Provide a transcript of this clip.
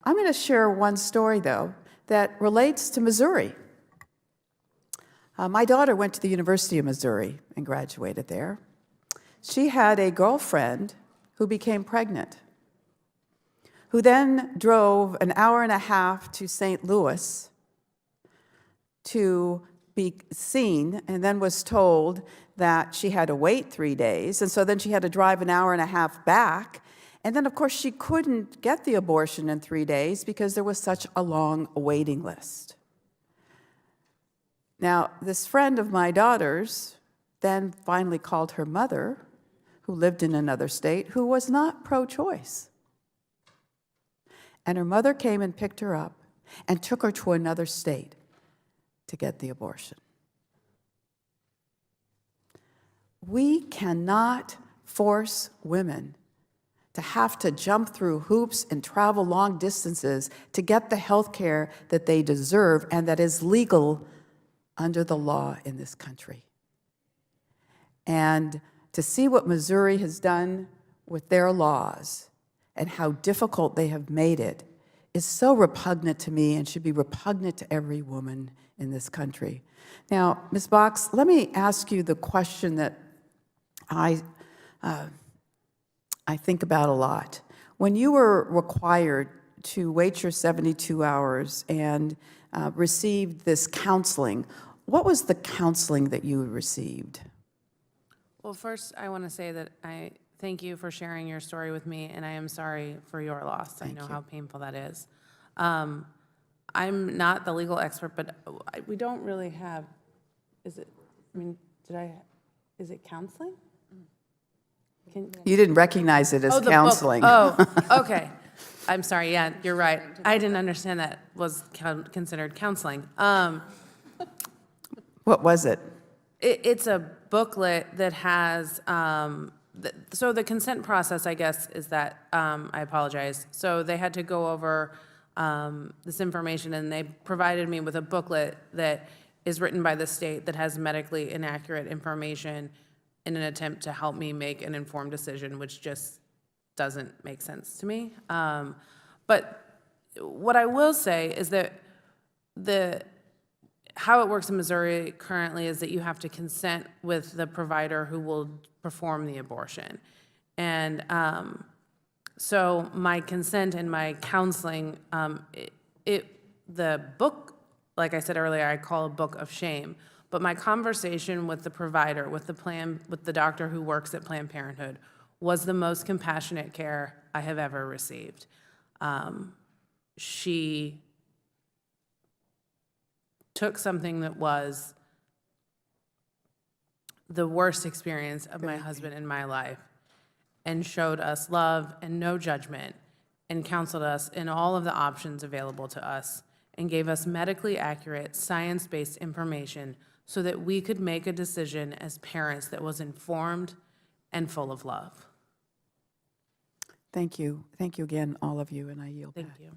I'm going to share one story, though, that relates to Missouri. My daughter went to the University of Missouri and graduated there. She had a girlfriend who became pregnant, who then drove an hour and a half to St. Louis to be seen, and then was told that she had to wait 3 days, and so then she had to drive an hour and a half back. And then, of course, she couldn't get the abortion in 3 days because there was such a long waiting list. Now, this friend of my daughter's then finally called her mother, who lived in another state, who was not pro-choice. And her mother came and picked her up and took her to another state to get the abortion. We cannot force women to have to jump through hoops and travel long distances to get the health care that they deserve and that is legal under the law in this country. And to see what Missouri has done with their laws and how difficult they have made it is so repugnant to me and should be repugnant to every woman in this country. Now, Ms. Box, let me ask you the question that I think about a lot. When you were required to wait your 72 hours and received this counseling, what was the counseling that you received? Well, first, I want to say that I thank you for sharing your story with me, and I am sorry for your loss. I know how painful that is. I'm not the legal expert, but we don't really have, is it counseling? You didn't recognize it as counseling. Oh, okay. I'm sorry, yeah, you're right. I didn't understand that was considered counseling. What was it? It's a booklet that has, so the consent process, I guess, is that, I apologize. So they had to go over this information, and they provided me with a booklet that is written by the state that has medically inaccurate information in an attempt to help me make an informed decision, which just doesn't make sense to me. But what I will say is that how it works in Missouri currently is that you have to consent with the provider who will perform the abortion. And so my consent and my counseling, the book, like I said earlier, I call a book of shame. But my conversation with the provider, with the doctor who works at Planned Parenthood, was the most compassionate care I have ever received. She took something that was the worst experience of my husband in my life and showed us love and no judgment and counseled us in all of the options available to us and gave us medically accurate, science-based information so that we could make a decision as parents that was informed and full of love. Thank you. Thank you again, all of you, and I yield back. Thank you.